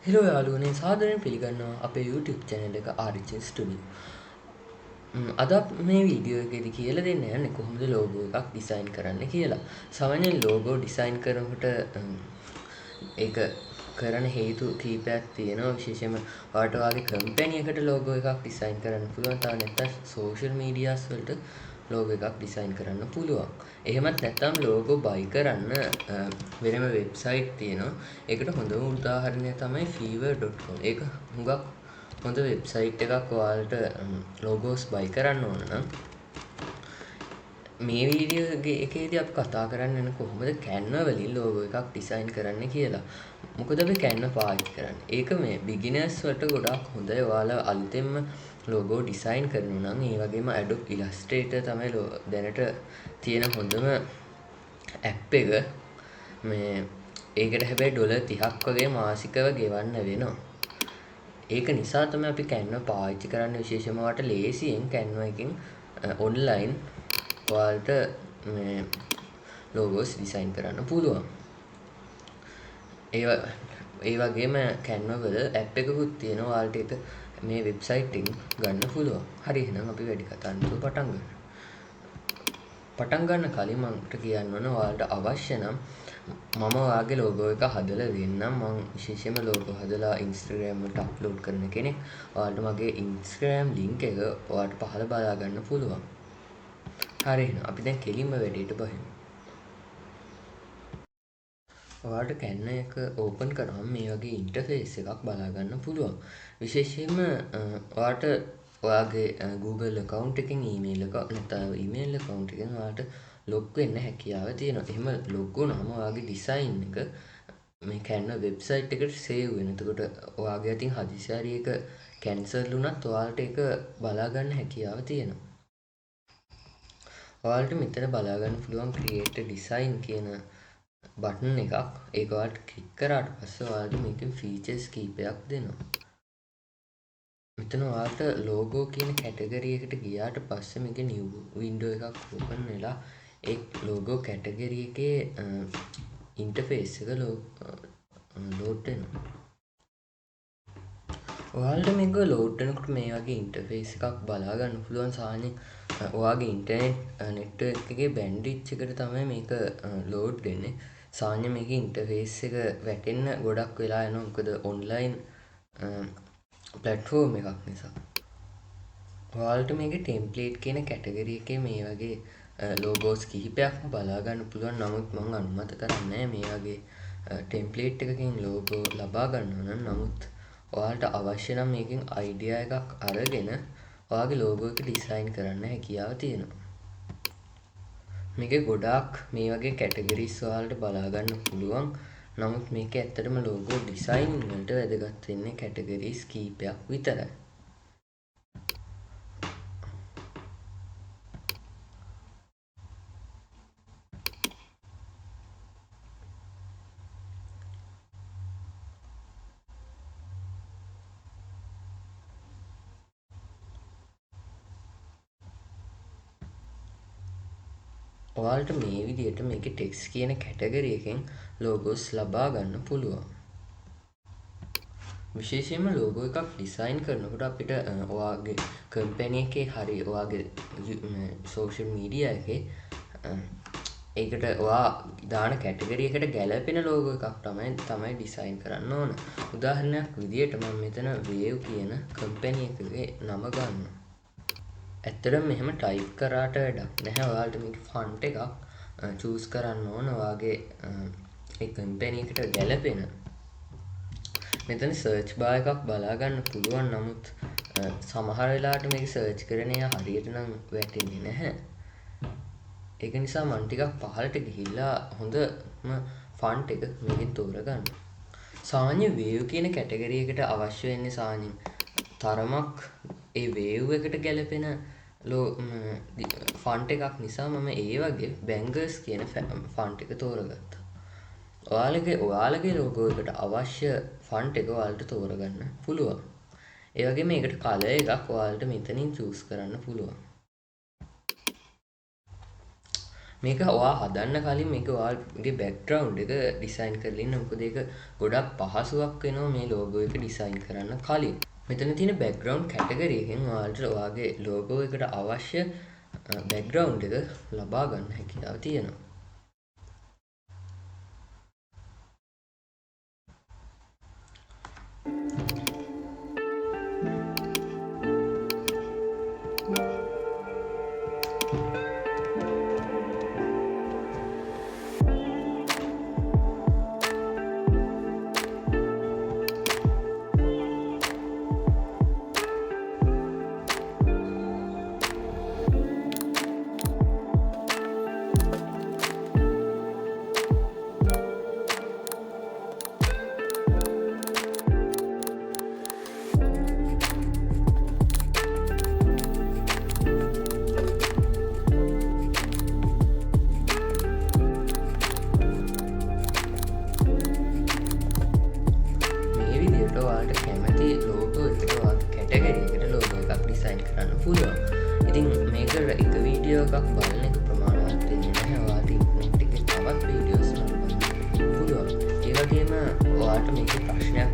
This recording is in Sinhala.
හෙලෝ යාළුවනේ සාදරයෙන් පිළිගන්නවා අපේ YouTube channel එක ආරිචින් ස්ටුඩියෝ. අද මේ වීඩියෝ එකේදී කියලා දෙන්න යන්නේ කොහොමද ලෝගෝ එකක් ඩිසයින් කරන්න කියලා. සාමාන්‍යයෙන් ලෝගෝ ඩිසයින් කරනකොට ඒක කරන හේතු කීපයක් තියෙනවා. විශේෂයෙන්ම ඔයාලට ඔයාගේ කම්පැනි එකට ලෝගෝ එකක් ඩිසයින් කරන්න පුළුවන්. තව නැත්නම් සෝෂල් මීඩියාස් වලට ලෝගෝ එකක් ඩිසයින් කරන්න පුළුවන්. එහෙමත් නැත්නම් ලෝගෝ බයි කරන්න වෙනම වෙබ්සයිට් තියෙනවා. ඒකට හොඳම උදාහරණය තමයි fiverr.com. ඒක හුඟක් හොඳ වෙබ්සයිට් එකක්. ඔයාලට ලෝගෝස් බයි කරන්න ඕන නම් මේ වීඩියෝ එකේදී අපි කතා කරන්න යන කොහොමද canva වලින් ලෝගෝ එකක් ඩිසයින් කරන්න කියලා. මොකද අපි canva පාවිච්චි කරන්නේ. ඒක මේ beginners වලට ගොඩාක් හොඳයි. ඔයාලා අලුතෙන්ම ලෝගෝ ඩිසයින් කරනවා නම් ඒ වගේම Adobe Illustrator තමයි දැනට තියෙන හොඳම ඇප් එක. මේ ඒකට හැබැයි $30ක් වගේ මාසිකව ගෙවන්න වෙනවා. ඒක නිසා තමයි අපි canva පාවිච්චි කරන්න. විශේෂයෙන්ම ඔයාලට ලේසියෙන් canva එකෙන් online ඔයාලට මේ ලෝගෝස් ඩිසයින් කරන්න පුළුවන්. ඒ වගේම canva වල ඇප් එකකුත් තියෙනවා. ඔයාලට ඒක මේ වෙබ්සයිට් එකෙන් ගන්න පුළුවන්. හරි එහෙනම් අපි වැඩි කතා නැතුව පටන් ගමු. පටන් ගන්න කලින් මට කියන්න ඕන ඔයාලට අවශ්‍ය නම් මම ඔයාගේ ලෝගෝ එක හදලා දෙන්නම්. මම විශේෂයෙන්ම ලෝගෝ හදලා Instagram වලට අප්ලෝඩ් කරන කෙනෙක්. ඔයාලට මගේ Instagram link එක ඔයාලට පහළ බලා ගන්න පුළුවන්. හරි එහෙනම් අපි දැන් කෙලින්ම වැඩේට බහිමු. ඔයාලට canva එක ඕපන් කරාම මේ වගේ ඉන්ටර්ෆේස් එකක් බලා ගන්න පුළුවන්. විශේෂයෙන්ම ඔයාලට ඔයාගේ Google account එකෙන් email එක නැත්නම් email account එකෙන් ඔයාලට log වෙන්න හැකියාව තියෙනවා. එහෙම log වුණාම ඔයාගේ design එක මේ canva website එකට save වෙනවා. එතකොට ඔයාගේ අතින් හදිසි හරි එක cancel වුණත් ඔයාලට ඒක බලා ගන්න හැකියාව තියෙනවා. ඔයාලට මෙතන බලා ගන්න පුළුවන් create a design කියන බටන් එකක්. ඒක ඔයාලට ක්ලික් කරාට පස්සේ ඔයාලට මේකෙන් ෆීචර්ස් කීපයක් දෙනවා. මෙතන ඔයාලට ලෝගෝ කියන කැටගරි එකට ගියාට පස්සේ මේක new window එකක් ඕපන් වෙලා ඒ ලෝගෝ කැටගරි එකේ ඉන්ටර්ෆේස් එක ලෝඩ් වෙනවා. ඔයාලට මේක ලෝඩ් වෙනකොට මේ වගේ ඉන්ටර්ෆේස් එකක් බලා ගන්න පුළුවන්. සාමාන්‍යයෙන් ඔයාගේ ඉන්ටර්නෙට් නෙට්වර්ක් එකේ බෑන්ඩ්විඩ්ත් එකට තමයි මේක ලෝඩ් වෙන්නේ. සාමාන්‍යයෙන් මේකේ ඉන්ටර්ෆේස් එක වැටෙන්න ගොඩක් වෙලා යනවා. මොකද ඔන්ලයින් ප්ලැට්ෆෝම් එකක් නිසා. ඔයාලට මේකේ ටෙම්ප්ලේට් කියන කැටගරි එකේ මේ වගේ ලෝගෝස් කිහිපයක්ම බලා ගන්න පුළුවන්. නමුත් මම අනුමත කරන්නේ මේ වගේ ටෙම්ප්ලේට් එකකින් ලෝගෝ ලබා ගන්නවා නම්. නමුත් ඔයාලට අවශ්‍ය නම් මේකෙන් අයිඩියා එකක් අරගෙන ඔයාගේ ලෝගෝ එක ඩිසයින් කරන්න හැකියාව තියෙනවා. මේකේ ගොඩාක් මේ වගේ කැටගරිස් ඔයාලට බලා ගන්න පුළුවන්. නමුත් මේක ඇත්තටම ලෝගෝ ඩිසයින් වලට වැදගත් වෙන්නේ කැටගරිස් කීපයක් විතරයි. ඔයාලට මේ විදිහට මේකේ ටෙක්ස්ට් කියන කැටගරි එකෙන් ලෝගෝස් ලබා ගන්න පුළුවන්. විශේෂයෙන්ම ලෝගෝ එකක් ඩිසයින් කරනකොට අපිට ඔයාගේ කම්පැනි එකේ හරි ඔයාගේ සෝෂල් මීඩියා එකේ ඒකට ඔයා දාන කැටගරි එකට ගැලපෙන ලෝගෝ එකක් තමයි ඩිසයින් කරන්න ඕන. උදාහරණයක් විදිහට මම මෙතන වේව් කියන කම්පැනි එකේ නම ගන්නවා. ඇත්තටම මෙහෙම ටයිප් කරාට වැඩක් නැහැ. ඔයාලට මේක ෆන්ට් එකක් චූස් කරන්න ඕන ඔයාගේ ඒ කම්පැනි එකට ගැලපෙන. මෙතන සර්ච් බාර් එකක් බලා ගන්න පුළුවන්. නමුත් සමහර වෙලාවට මේක සර්ච් කරන එක හරියට නම් වැටෙන්නේ නැහැ. ඒක නිසා මම ටිකක් පහළට ගිහිල්ලා හොඳම ෆන්ට් එක මේකෙන් තෝරගන්න. සාමාන්‍ය වේව් කියන කැටගරි එකට අවශ්‍ය වෙන්නේ සාමාන්‍යයෙන් තරමක් ඒ වේව් එකට ගැලපෙන ෆන්ට් එකක් නිසා මම ඒ වගේ බැංගර්ස් කියන ෆන්ට් එක තෝරගත්තා. ඔයාලගේ ලෝගෝ එකට අවශ්‍ය ෆන්ට් එක ඔයාලට තෝරගන්න පුළුවන්. ඒ වගේම මේකට කලර් එකක් ඔයාලට මෙතනින් චූස් කරන්න පුළුවන්. මේක ඔයා හදන්න කලින් මේක ඔයාගේ බෑග්ග්‍රවුන්ඩ් එක ඩිසයින් කරලා ඉන්න. මොකද ඒක ගොඩක් පහසුවක් වෙනවා මේ ලෝගෝ එක ඩිසයින් කරන්න කලින්. මෙතන තියෙන බෑග්ග්‍රවුන්ඩ් කැටගරි එකෙන් ඔයාලට ඔයාගේ ලෝගෝ එකට අවශ්‍ය බෑග්ග්‍රවුන්ඩ් එක ලබා ගන්න හැකියාව තියෙනවා. ඔයාලට කැමති ලෝගෝ එකට ඔයාගේ කැටගරි එකට ලෝගෝ එකක් ඩිසයින් කරන්න පුළුවන්. ඉතින් මේක එක වීඩියෝ එකක් බලන එක ප්‍රමාණවත් වෙන්නේ නැහැ. ඔයාලට ඉන්ටර්නෙට් එකේ තවත් වීඩියෝස් බලන්න පුළුවන්. ඒ වගේම ඔයාලට මේකේ ප්‍රශ්නයක්